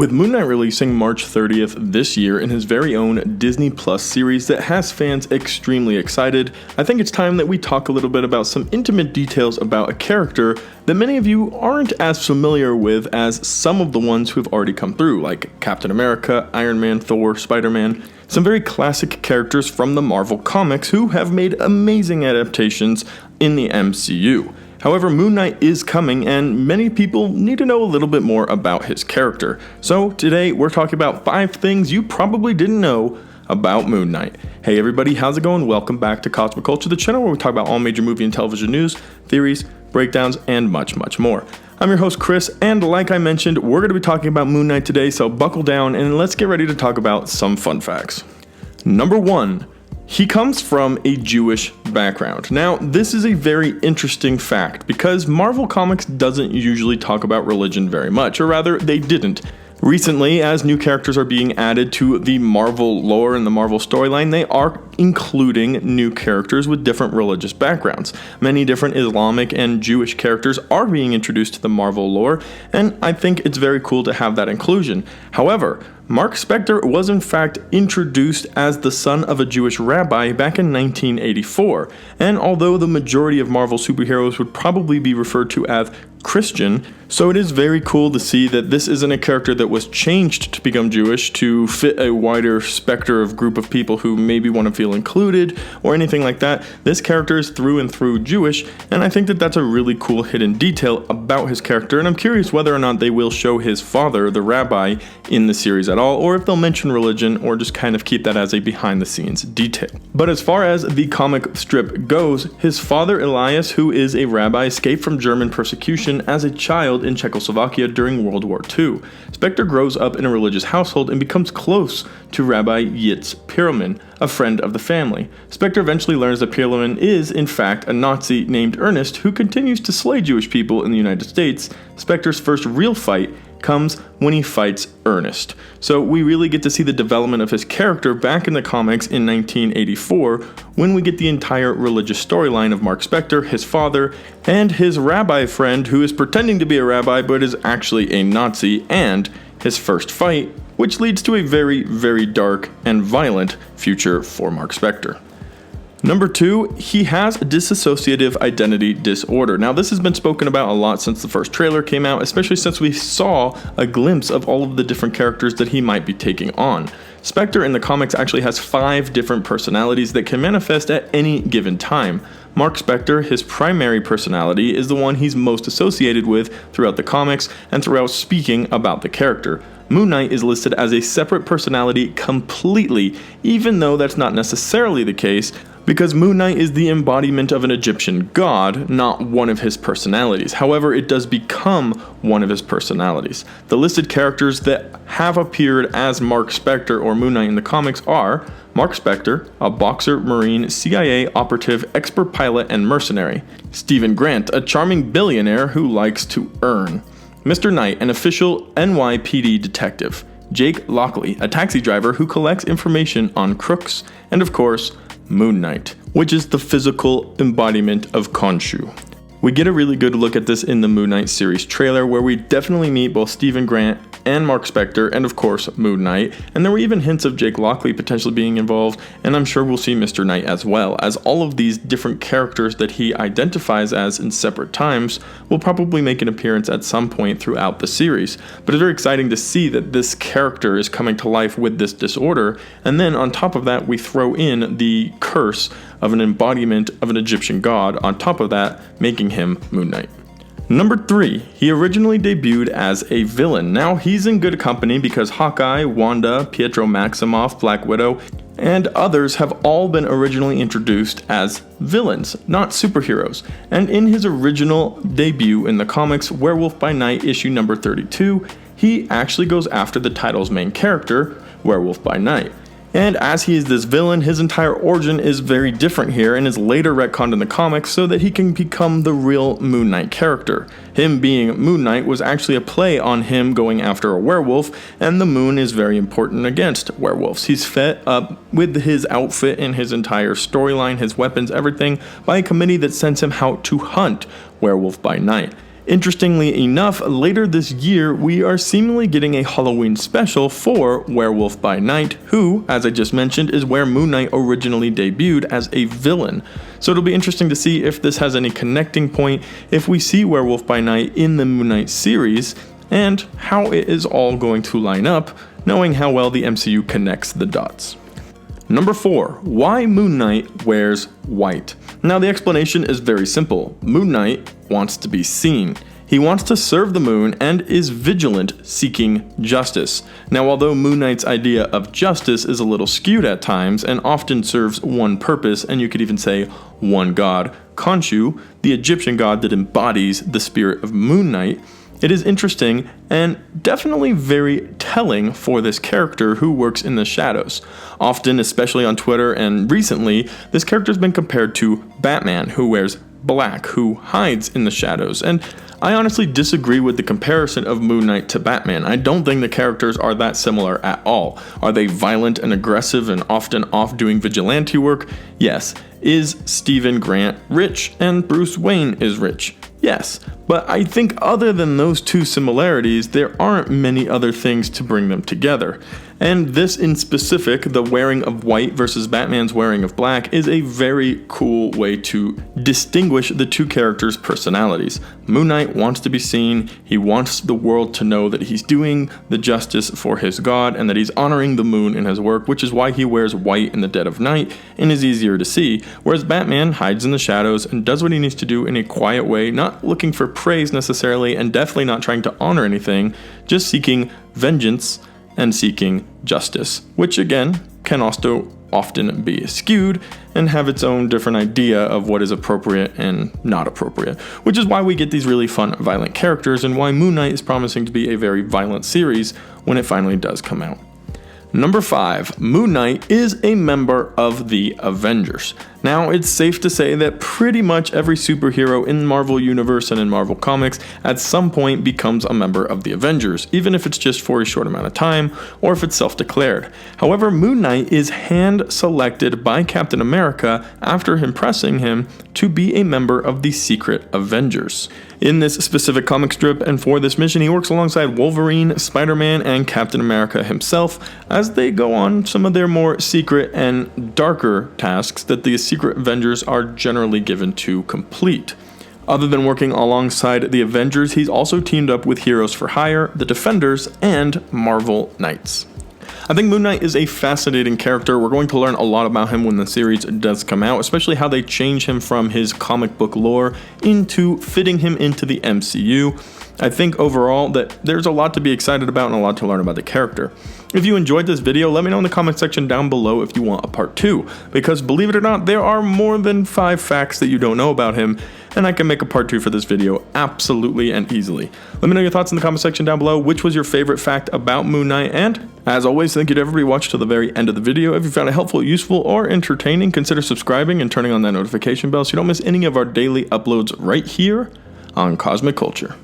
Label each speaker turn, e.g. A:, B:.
A: With Moon Knight releasing March 30th this year in his very own Disney Plus series that has fans extremely excited, I think it's time that we talk a little bit about some intimate details about a character that many of you aren't as familiar with as some of the ones who have already come through, like Captain America, Iron Man, Thor, Spider-Man, some very classic characters from the Marvel comics who have made amazing adaptations in the MCU. However, Moon Knight is coming, and many people need to know a little bit more about his character. So today, we're talking about 5 things you probably didn't know about Moon Knight. Hey everybody, how's it going? Welcome back to Cosmic Culture, the channel where we talk about all major movie and television news, theories, breakdowns, and much, much more. I'm your host, Chris, and like I mentioned, we're going to be talking about Moon Knight today, so buckle down and let's get ready to talk about some fun facts. Number 1. He comes from a Jewish background. Now, this is a very interesting fact because Marvel Comics doesn't usually talk about religion very much, or rather, they didn't. Recently, as new characters are being added to the Marvel lore and the Marvel storyline, they are including new characters with different religious backgrounds. Many different Islamic and Jewish characters are being introduced to the Marvel lore, and I think it's very cool to have that inclusion. However, Mark Spector was in fact introduced as the son of a Jewish rabbi back in 1984, and although the majority of Marvel superheroes would probably be referred to as Christian, so it is very cool to see that this isn't a character that was changed to become Jewish to fit a wider specter of group of people who maybe want to feel included or anything like that. This character is through and through Jewish, and I think that that's a really cool hidden detail about his character, and I'm curious whether or not they will show his father, the rabbi, in the series at all, or if they'll mention religion or just kind of keep that as a behind the scenes detail. But as far as the comic strip goes, his father Elias, who is a rabbi, escaped from German persecution as a child in Czechoslovakia during World War II. Spector grows up in a religious household and becomes close to Rabbi Yitz Perelman, a friend of the family. Spector eventually learns that Perelman is, in fact, a Nazi named Ernest who continues to slay Jewish people in the United States. Spector's first real fight comes when he fights Ernest. So we really get to see the development of his character back in the comics in 1984 when we get the entire religious storyline of Mark Spector, his father, and his rabbi friend who is pretending to be a rabbi but is actually a Nazi, and his first fight, which leads to a very, very dark and violent future for Mark Spector. Number 2, he has dissociative identity disorder. Now, this has been spoken about a lot since the first trailer came out, especially since we saw a glimpse of all of the different characters that he might be taking on. Spector in the comics actually has 5 different personalities that can manifest at any given time. Mark Spector, his primary personality, is the one he's most associated with throughout the comics and throughout speaking about the character. Moon Knight is listed as a separate personality completely, even though that's not necessarily the case, because Moon Knight is the embodiment of an Egyptian god, not one of his personalities. However, it does become one of his personalities. The listed characters that have appeared as Mark Spector or Moon Knight in the comics are Mark Spector, a boxer, marine, CIA operative, expert pilot, and mercenary. Stephen Grant, a charming billionaire who likes to earn. Mr. Knight, an official NYPD detective. Jake Lockley, a taxi driver who collects information on crooks. And of course, Moon Knight, which is the physical embodiment of Khonshu. We get a really good look at this in the Moon Knight series trailer, where we definitely meet both Stephen Grant and Mark Spector, and of course Moon Knight, and there were even hints of Jake Lockley potentially being involved, and I'm sure we'll see Mr. Knight as well, as all of these different characters that he identifies as in separate times will probably make an appearance at some point throughout the series. But it's very exciting to see that this character is coming to life with this disorder, and then on top of that we throw in the curse of an embodiment of an Egyptian god on top of that, making him Moon Knight. Number 3, he originally debuted as a villain. Now he's in good company because Hawkeye, Wanda, Pietro Maximoff, Black Widow, and others have all been originally introduced as villains, not superheroes. And in his original debut in the comics, Werewolf by Night issue number 32, he actually goes after the title's main character, Werewolf by Night. And as he is this villain, his entire origin is very different here and is later retconned in the comics so that he can become the real Moon Knight character. Him being Moon Knight was actually a play on him going after a werewolf, and the moon is very important against werewolves. He's fed up with his outfit and his entire storyline, his weapons, everything, by a committee that sends him out to hunt Werewolf by Night. Interestingly enough, later this year, we are seemingly getting a Halloween special for Werewolf by Night, who, as I just mentioned, is where Moon Knight originally debuted as a villain. So it'll be interesting to see if this has any connecting point, if we see Werewolf by Night in the Moon Knight series, and how it is all going to line up, knowing how well the MCU connects the dots. Number 4. Why Moon Knight wears white. Now the explanation is very simple. Moon Knight wants to be seen. He wants to serve the moon and is vigilant, seeking justice. Now although Moon Knight's idea of justice is a little skewed at times and often serves one purpose, and you could even say one god, Khonshu, the Egyptian god that embodies the spirit of Moon Knight, it is interesting and definitely very telling for this character who works in the shadows. Often, especially on Twitter and recently, this character has been compared to Batman, who wears black, who hides in the shadows. And I honestly disagree with the comparison of Moon Knight to Batman. I don't think the characters are that similar at all. Are they violent and aggressive and often off doing vigilante work? Yes. Is Stephen Grant rich and Bruce Wayne is rich? Yes, but I think other than those two similarities, there aren't many other things to bring them together. And this in specific, the wearing of white versus Batman's wearing of black, is a very cool way to distinguish the two characters' personalities. Moon Knight wants to be seen, he wants the world to know that he's doing the justice for his god and that he's honoring the moon in his work, which is why he wears white in the dead of night and is easier to see, whereas Batman hides in the shadows and does what he needs to do in a quiet way, not looking for praise necessarily and definitely not trying to honor anything, just seeking vengeance and seeking justice, which again can also often be skewed and have its own different idea of what is appropriate and not appropriate, which is why we get these really fun violent characters and why Moon Knight is promising to be a very violent series when it finally does come out. Number 5. Moon Knight is a member of the Avengers. Now, it's safe to say that pretty much every superhero in the Marvel Universe and in Marvel Comics at some point becomes a member of the Avengers, even if it's just for a short amount of time or if it's self-declared. However, Moon Knight is hand-selected by Captain America after impressing him to be a member of the Secret Avengers. In this specific comic strip and for this mission, he works alongside Wolverine, Spider-Man, and Captain America himself as they go on some of their more secret and darker tasks that the Secret Avengers are generally given to complete. Other than working alongside the Avengers, he's also teamed up with Heroes for Hire, the Defenders, and Marvel Knights. I think Moon Knight is a fascinating character. We're going to learn a lot about him when the series does come out, especially how they change him from his comic book lore into fitting him into the MCU. I think overall that there's a lot to be excited about and a lot to learn about the character. If you enjoyed this video, let me know in the comment section down below if you want a part 2, because believe it or not, there are more than 5 facts that you don't know about him, and I can make a part 2 for this video absolutely and easily. Let me know your thoughts in the comment section down below. Which was your favorite fact about Moon Knight? And as always, thank you to everybody who watched to the very end of the video. If you found it helpful, useful, or entertaining, consider subscribing and turning on that notification bell so you don't miss any of our daily uploads right here on Cosmic Culture.